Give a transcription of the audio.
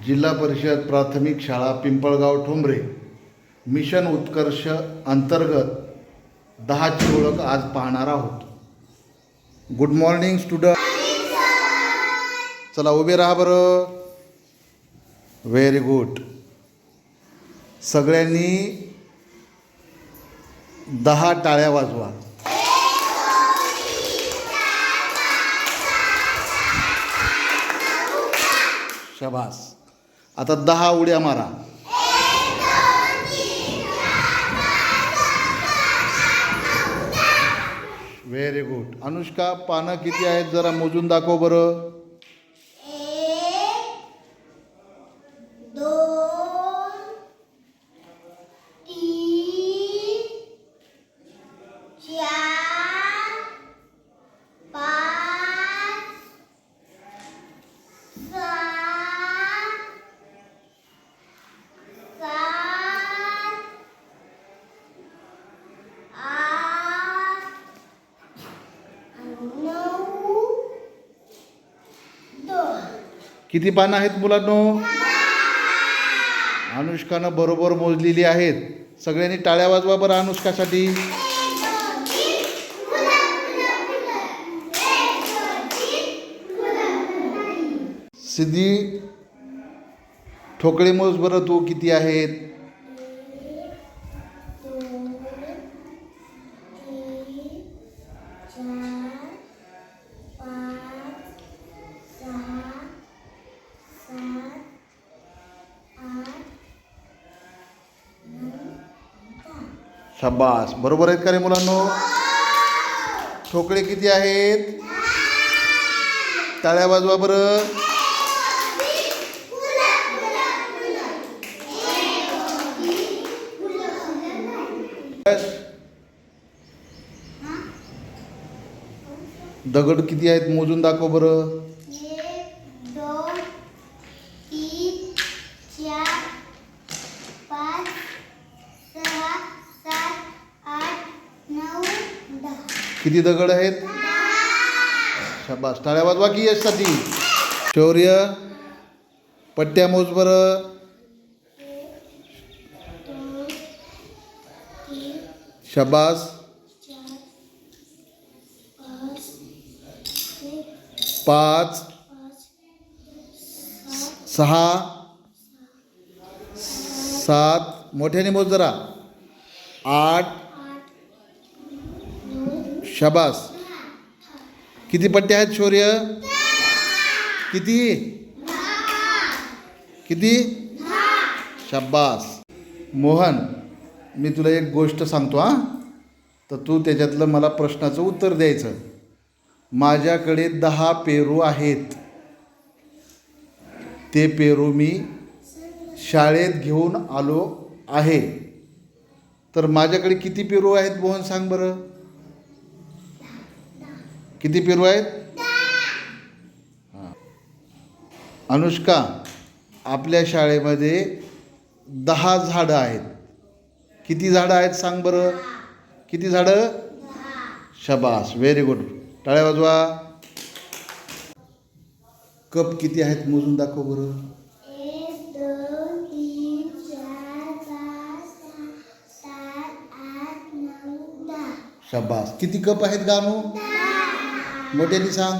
जिल्हा परिषद प्राथमिक शाळा पिंपळगाव ठोंबरे मिशन उत्कर्ष अंतर्गत 10ची ओळख आज पाहणार आहोत. Good morning student. चला उभे राहा बरं. Very good. सगळ्यांनी 10 टाळ्या वाजवा. शाबास. आता 10 उड्या मारा. Very good. अनुष्का, पानं किती आहेत जरा मोजून दाखव बरं. 1 2 3 4 5 6 7 8 9 10. किती पानं आहेत मुलांनो? अनुष्कानं बरोबर मोजलेली आहेत. सगळ्यांनी टाळ्या वाजवा बरं अनुष्कासाठी. सिद्धी, ठोकळे मोज बरं तू किती आहेत. 1 2 3 4 5 6 7 8 9 10. शाबास. बरोबर आहेत का रे मुलांनो? ठोकळे किती आहेत? टाळ्या वाजवा बरं. दगड किती आहेत मोजून दाखव बरं. 1 2 3 4 5 6 7 8 9 10. किती दगड आहेत? शाबास. टाळ्या वाजवा की यशसाठी. शौर्य, पट्ट्या मोज बरं. 1 2 3 शाबास. 4 5 6 5 6 7 मोठ्याने मोज जरा. 8. शाबास. किती पट्ट्या आहेत शौर्य? किती किती? शाबास. मोहन, मी तुला एक गोष्ट सांगतो हां, तर तू त्याच्यातलं मला प्रश्नाचं उत्तर द्यायचं. माझ्याकडे 10 पेरू आहेत. ते पेरू मी शाळेत घेऊन आलो आहे. तर माझ्याकडे किती पेरू आहेत मोहन सांग बरं. किती पेरू आहेत? हां. अनुष्का, आपल्या शाळेमध्ये 10 झाडं आहेत. किती झाडं आहेत सांग बरं. किती झाडं? 10. शाबास. Very good. टाळ्या वाजवा. कप किती आहेत मोजून दाखव बरं. 1 2 3 4 5 6 7 8 9 10. शाबास. किती कप आहेत गानू? मोठ्याने सांग.